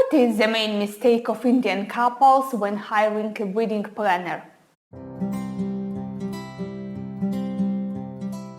What is the main mistake of Indian couples when hiring a wedding planner?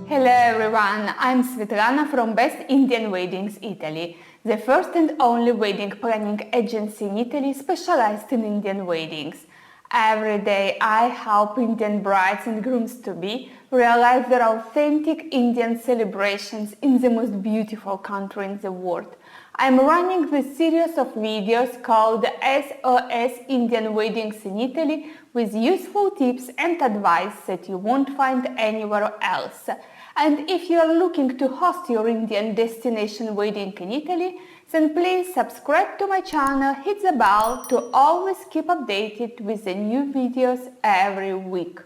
Hello everyone, I'm Svetlana from Best Indian Weddings Italy, the first and only wedding planning agency in Italy specialized in Indian weddings. Every day I help Indian brides and grooms-to-be realize their authentic Indian celebrations in the most beautiful country in the world. I'm running this series of videos called SOS Indian Weddings in Italy with useful tips and advice that you won't find anywhere else. And if you are looking to host your Indian destination wedding in Italy, then please subscribe to my channel, hit the bell to always keep updated with the new videos every week.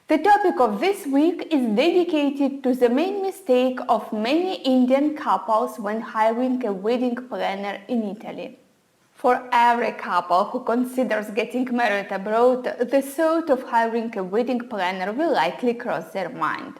The topic of this week is dedicated to the main mistake of many Indian couples when hiring a wedding planner in Italy. For every couple who considers getting married abroad, the thought of hiring a wedding planner will likely cross their mind.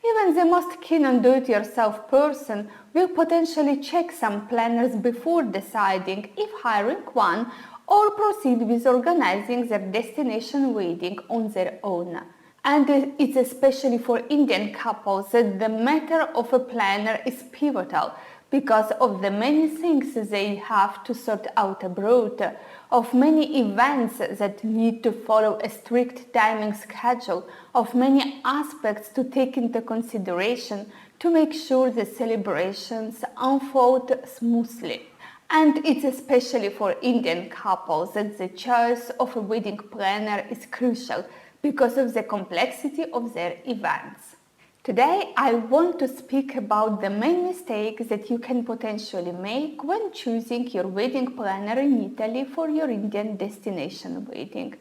Even the most keen on do-it-yourself person will potentially check some planners before deciding if hiring one or proceed with organizing their destination wedding on their own. And it's especially for Indian couples that the matter of a planner is pivotal because of the many things they have to sort out abroad, of many events that need to follow a strict timing schedule, of many aspects to take into consideration to make sure the celebrations unfold smoothly. And it's especially for Indian couples that the choice of a wedding planner is crucial because of the complexity of their events. Today, I want to speak about the main mistakes that you can potentially make when choosing your wedding planner in Italy for your Indian destination wedding.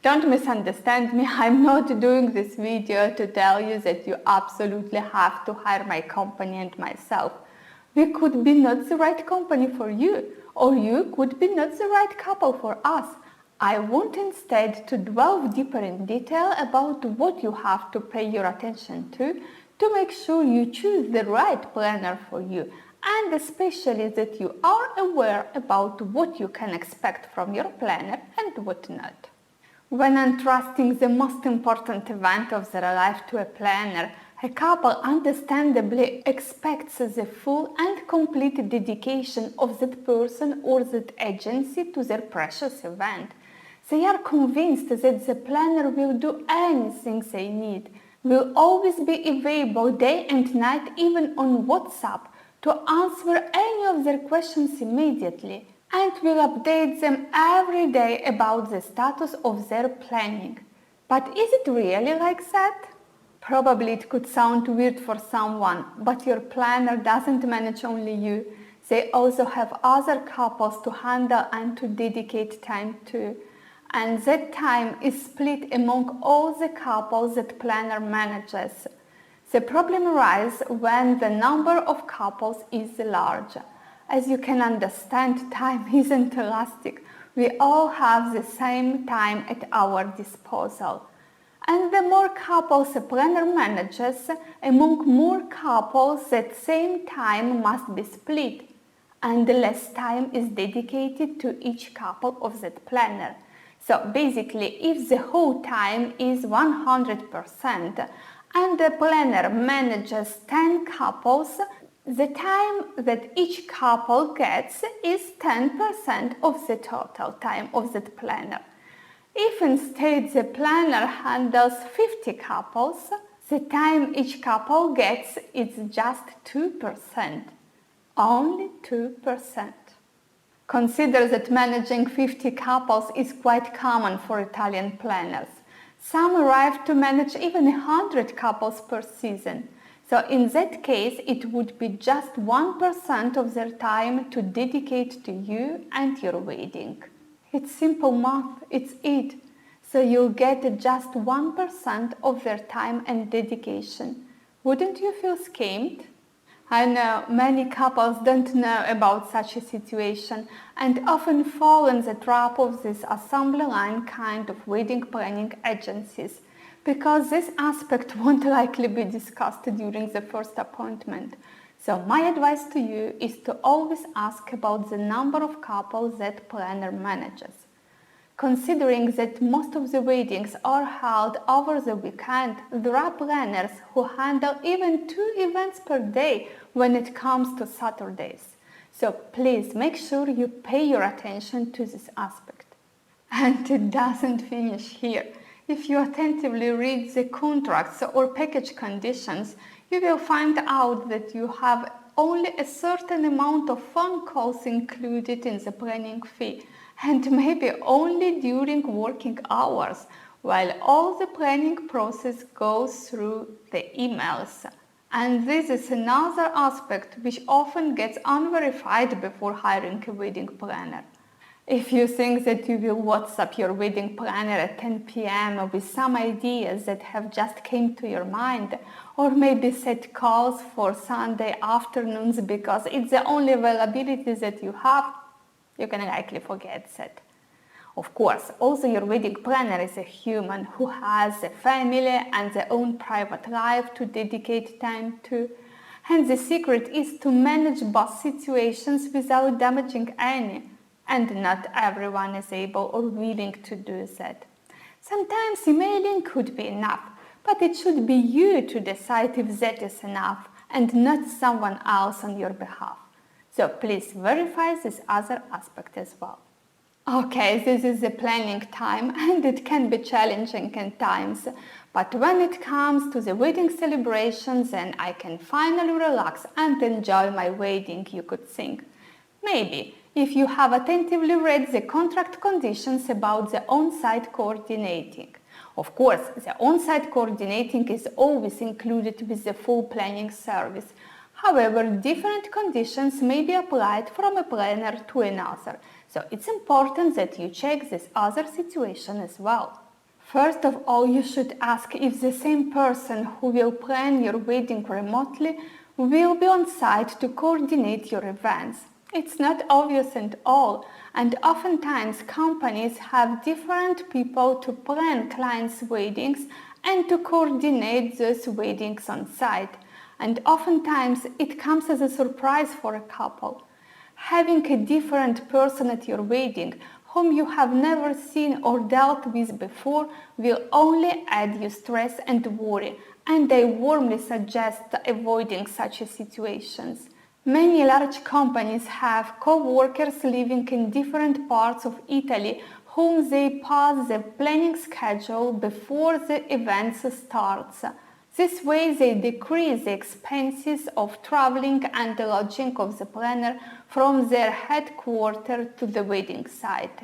Don't misunderstand me, I'm not doing this video to tell you that you absolutely have to hire my company and myself. We could be not the right company for you, or you could be not the right couple for us. I want instead to delve deeper in detail about what you have to pay your attention to make sure you choose the right planner for you, and especially that you are aware about what you can expect from your planner and what not. When entrusting the most important event of their life to a planner, a couple understandably expects the full and complete dedication of that person or that agency to their precious event. They are convinced that the planner will do anything they need, will always be available day and night, even on WhatsApp, to answer any of their questions immediately, and will update them every day about the status of their planning. But is it really like that? Probably it could sound weird for someone, but your planner doesn't manage only you. They also have other couples to handle and to dedicate time to. And that time is split among all the couples that planner manages. The problem arises when the number of couples is large. As you can understand, time isn't elastic. We all have the same time at our disposal. And the more couples a planner manages, among more couples that same time must be split, and less time is dedicated to each couple of that planner. So basically, if the whole time is 100% and the planner manages 10 couples, the time that each couple gets is 10% of the total time of that planner. If instead the planner handles 50 couples, the time each couple gets is just 2%. Only 2%. Consider that managing 50 couples is quite common for Italian planners. Some arrive to manage even 100 couples per season. So in that case, it would be just 1% of their time to dedicate to you and your wedding. It's simple math, it's it. So you'll get just 1% of their time and dedication. Wouldn't you feel scammed? I know many couples don't know about such a situation and often fall in the trap of this assembly line kind of wedding planning agencies because this aspect won't likely be discussed during the first appointment. So my advice to you is to always ask about the number of couples that planner manages. Considering that most of the weddings are held over the weekend, there are planners who handle even 2 events per day when it comes to Saturdays. So please make sure you pay your attention to this aspect. And it doesn't finish here. If you attentively read the contracts or package conditions, you will find out that you have only a certain amount of phone calls included in the planning fee, and maybe only during working hours, while all the planning process goes through the emails. And this is another aspect which often gets unverified before hiring a wedding planner. If you think that you will WhatsApp your wedding planner at 10 p.m. with some ideas that have just came to your mind, or maybe set calls for Sunday afternoons because it's the only availability that you have, you can likely forget that. Of course, also your wedding planner is a human who has a family and their own private life to dedicate time to. And the secret is to manage both situations without damaging any. And not everyone is able or willing to do that. Sometimes emailing could be enough, but it should be you to decide if that is enough and not someone else on your behalf. So please verify this other aspect as well. Okay, this is the planning time and it can be challenging at times, but when it comes to the wedding celebrations, then I can finally relax and enjoy my wedding, you could think. Maybe if you have attentively read the contract conditions about the on-site coordinating. Of course, the on-site coordinating is always included with the full planning service. However, different conditions may be applied from a planner to another, so it's important that you check this other situation as well. First of all, you should ask if the same person who will plan your wedding remotely will be on site to coordinate your events. It's not obvious at all, and oftentimes companies have different people to plan clients' weddings and to coordinate those weddings on site. And oftentimes it comes as a surprise for a couple. Having a different person at your wedding whom you have never seen or dealt with before will only add you stress and worry, and I warmly suggest avoiding such situations. Many large companies have co-workers living in different parts of Italy whom they pass the planning schedule before the event starts. This way they decrease the expenses of traveling and the lodging of the planner from their headquarters to the wedding site.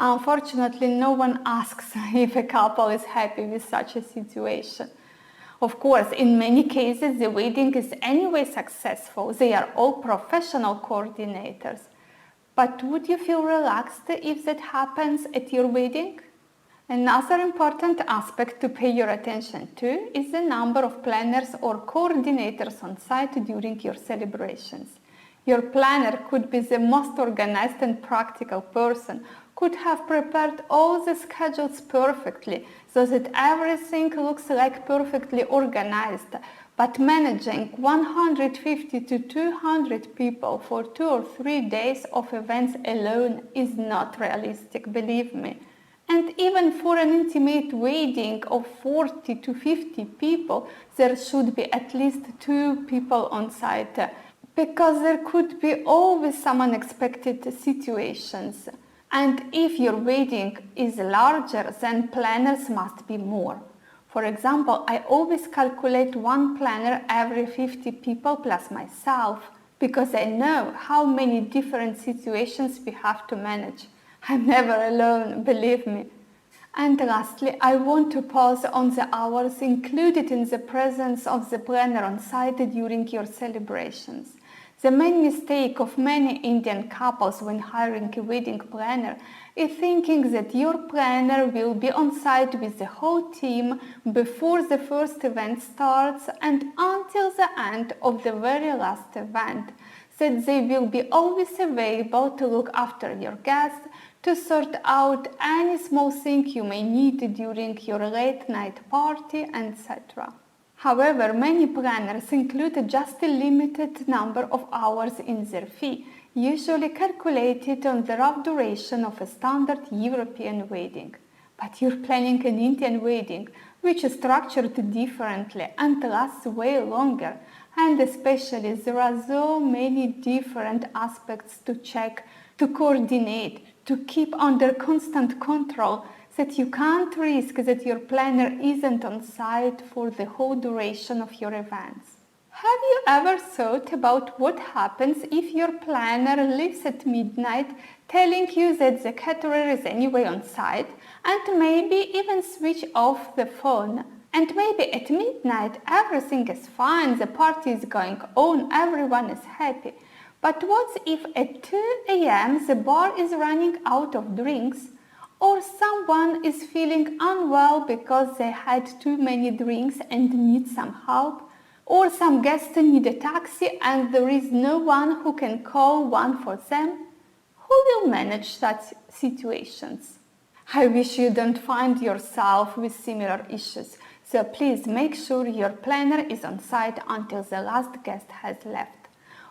Unfortunately, no one asks if a couple is happy with such a situation. Of course, in many cases, the wedding is anyway successful. They are all professional coordinators. But would you feel relaxed if that happens at your wedding? Another important aspect to pay your attention to is the number of planners or coordinators on site during your celebrations. Your planner could be the most organized and practical person, could have prepared all the schedules perfectly so that everything looks like perfectly organized, but managing 150 to 200 people for 2 or 3 days of events alone is not realistic, believe me. And even for an intimate wedding of 40 to 50 people, there should be at least 2 people on site, because there could be always some unexpected situations. And if your wedding is larger, then planners must be more. For example, I always calculate 1 planner every 50 people plus myself, because I know how many different situations we have to manage. I'm never alone, believe me. And lastly, I want to pause on the hours included in the presence of the planner on site during your celebrations. The main mistake of many Indian couples when hiring a wedding planner is thinking that your planner will be on site with the whole team before the first event starts and until the end of the very last event, that they will be always available to look after your guests, to sort out any small thing you may need during your late night party, etc. However, many planners include just a limited number of hours in their fee, usually calculated on the rough duration of a standard European wedding. But you're planning an Indian wedding, which is structured differently and lasts way longer. And especially there are so many different aspects to check, to coordinate, to keep under constant control, that you can't risk that your planner isn't on site for the whole duration of your events. Have you ever thought about what happens if your planner leaves at midnight, telling you that the caterer is anyway on site, and maybe even switch off the phone? And maybe at midnight everything is fine, the party is going on, everyone is happy. But what if at 2 a.m. the bar is running out of drinks, or someone is feeling unwell because they had too many drinks and need some help, or some guests need a taxi and there is no one who can call one for them? Who will manage such situations? I wish you don't find yourself with similar issues, so please make sure your planner is on site until the last guest has left.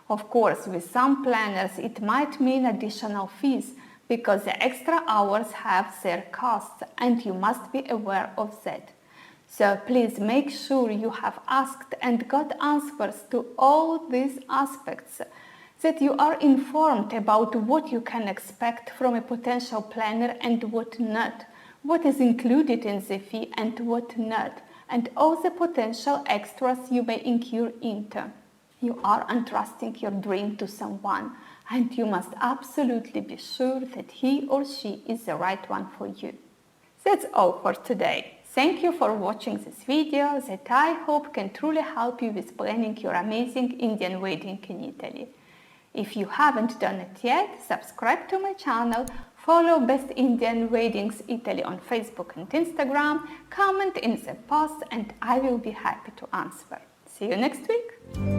Of course, with some planners it might mean additional fees, because the extra hours have their costs and you must be aware of that. So please make sure you have asked and got answers to all these aspects, that you are informed about what you can expect from a potential planner and what not, what is included in the fee and what not, and all the potential extras you may incur into. You are entrusting your dream to someone, and you must absolutely be sure that he or she is the right one for you. That's all for today. Thank you for watching this video that I hope can truly help you with planning your amazing Indian wedding in Italy. If you haven't done it yet, subscribe to my channel, follow Best Indian Weddings Italy on Facebook and Instagram, comment in the post, and I will be happy to answer. See you next week!